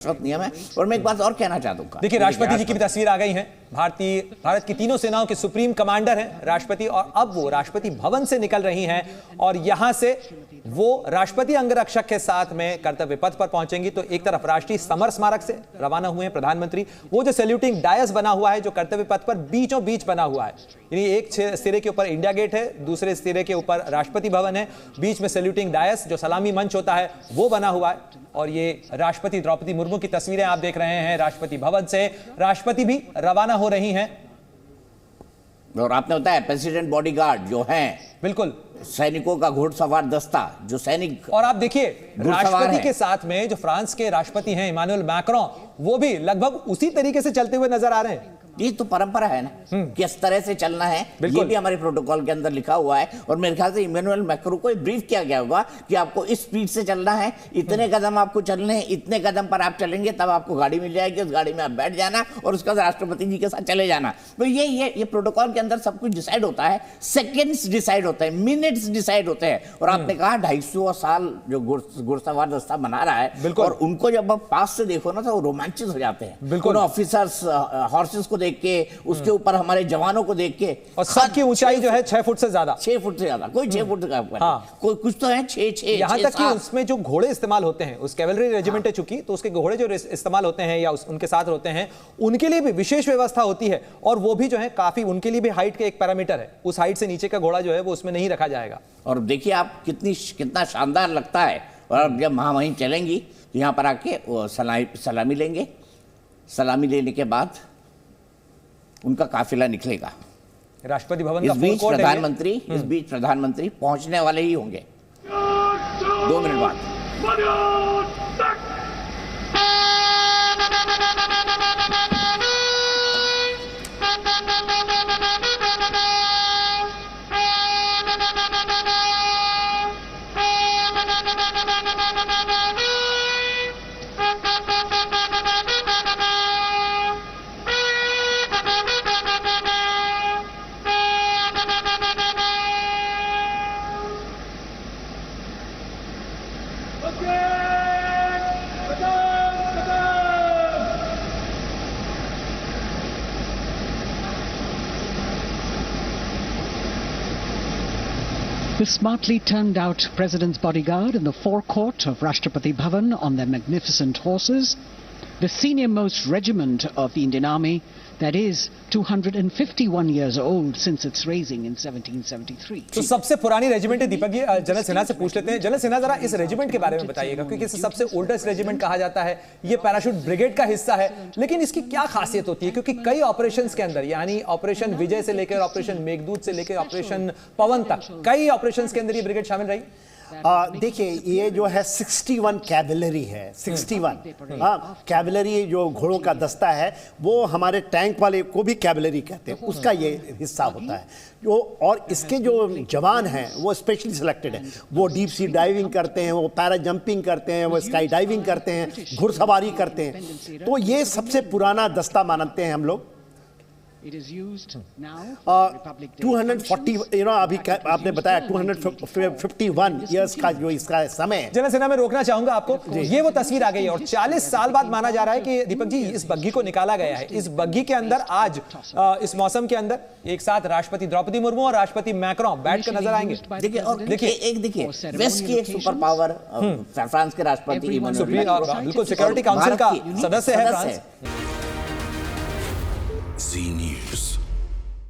नियम है। और मैं एक बात और कहना चाहता हूँ, देखिए राष्ट्रपति जी की भी तस्वीर आ गई है। भारत की तीनों सेनाओं के सुप्रीम कमांडर हैं राष्ट्रपति, और अब वो राष्ट्रपति भवन से निकल रही हैं और यहां से वो राष्ट्रपति अंगरक्षक के साथ में कर्तव्य पथ पर पहुंचेंगी। तो एक तरफ राष्ट्रीय समर स्मारक से रवाना हुए हैं प्रधानमंत्री, वो जो सैल्यूटिंग डायस बना हुआ है जो कर्तव्य पथ पर बीचों बीच बना हुआ है, यानी एक सिरे के ऊपर इंडिया गेट है, दूसरे सिरे के ऊपर राष्ट्रपति भवन है, बीच में सैल्यूटिंग डायस जो सलामी मंच होता है वो बना हुआ है। और ये राष्ट्रपति द्रौपदी मुर्मू की तस्वीरें आप देख रहे हैं। राष्ट्रपति भवन से राष्ट्रपति भी रवाना हो रही हैं। और आपने बताया प्रेसिडेंट बॉडीगार्ड जो हैं, बिल्कुल सैनिकों का घुड़सवार दस्ता जो सैनिक, और आप देखिए राष्ट्रपति के साथ में जो फ्रांस के राष्ट्रपति हैं इमानुएल मैक्रों, वो भी लगभग उसी तरीके से चलते हुए नजर आ रहे हैं। ये तो परंपरा है ना, किस तरह से चलना है, ये भी हमारे प्रोटोकॉल के अंदर लिखा हुआ है। और मेरे ख्याल से इमानुएल मैक्रों को ब्रीफ किया गया होगा कि आपको इस स्पीड से चलना है, इतने कदम आपको चलने हैं, इतने कदम पर आप चलेंगे तब आपको गाड़ी मिल जाएगी, उस गाड़ी में आप बैठ जाना और उसके बाद राष्ट्रपति जी के साथ चले जाना। तो ये प्रोटोकॉल के अंदर सब कुछ डिसाइड होता है, सेकेंड्स डिसाइड होते हैं, मिनट्स डिसाइड होते हैं। और आपने कहा 250 साल जो घुड़सवार दस्ता बना रहा है, और उनको जब आप पास से देखो ना तो वो रोमांचित हो जाते हैं। बिल्कुल, ऑफिसर्स हॉर्सेस को देख के, उसके ऊपर हमारे जवानों को देख के, और सबकी ऊंचाई जो है 6 फुट से ज्यादा, 6 फुट से ज्यादा, कोई 6 फुट का कोई कुछ तो है 6 यहां तक कि उसमें जो घोड़े इस्तेमाल होते हैं, उस कैवलरी रेजिमेंट है चूंकि, तो उसके घोड़े जो इस्तेमाल होते हैं या उनके साथ होते हैं, उनके लिए भी विशेष व्यवस्था होती है। और वो भी जो है काफी, उनके लिए भी हाइट के एक पैरामीटर है, उस हाइट से नीचे का घोड़ा जो है वो उसमें नहीं रखा जाएगा। और देखिए आप कितना शानदार लगता है। और अब जब महामहिम चलेंगी तो यहाँ पर आके वो सलामी लेंगे, सलामी लेने के बाद उनका काफिला निकलेगा राष्ट्रपति भवन का। इस बीच प्रधानमंत्री पहुंचने वाले ही होंगे 2 मिनट बाद। The smartly turned out President's bodyguard in the forecourt of Rashtrapati Bhavan on their magnificent horses, the senior most regiment of the Indian Army, that is 251 years old since its raising in 1773. तो सबसे पुरानी regiment है Deepak ji, general Sinha से पूछ लेते हैं। General Sinha जरा इस रेजिमेंट के बारे में बताइएगा, क्योंकि इसे सबसे ओल्डेस्ट रेजिमेंट कहा जाता है, ये पैराशूट ब्रिगेड का हिस्सा है, लेकिन इसकी क्या खासियत होती है? क्योंकि कई ऑपरेशंस के अंदर, यानी ऑपरेशन विजय से लेकर ऑपरेशन मेघदूत से लेकर ऑपरेशन पवन तक, कई ऑपरेशंस के अंदर ये ब्रिगेड शामिल रही। देखिए ये जो है 61 कैवलरी है, 61 कैवलरी जो घोड़ों का दस्ता है, वो हमारे टैंक वाले को भी कैवलरी कहते हैं, उसका ये हिस्सा होता है जो। और इसके जो जवान हैं वो स्पेशली सिलेक्टेड है, वो डीप सी डाइविंग करते हैं, वो पैरा जंपिंग करते हैं, वो स्काई डाइविंग करते हैं, घुड़सवारी करते हैं। तो ये सबसे पुराना दस्ता मानते हैं हम लोग। 240 अभी आपने बताया 251 इयर्स का जो इसका समय है। जनरल सेना में रोकना चाहूंगा आपको, ये वो तस्वीर आ गई है और 40 साल बाद माना जा रहा है कि दीपक जी इस बग्घी को निकाला गया है। इस बग्घी के अंदर आज इस मौसम के अंदर एक साथ राष्ट्रपति द्रौपदी मुर्मू और राष्ट्रपति मैक्रों बैठकर नजर आएंगे। देखिए वेस्ट की एक सुपर पावर फ्रांस के राष्ट्रपति, बिल्कुल सिक्योरिटी काउंसिल का सदस्य है फ्रांस। Z News.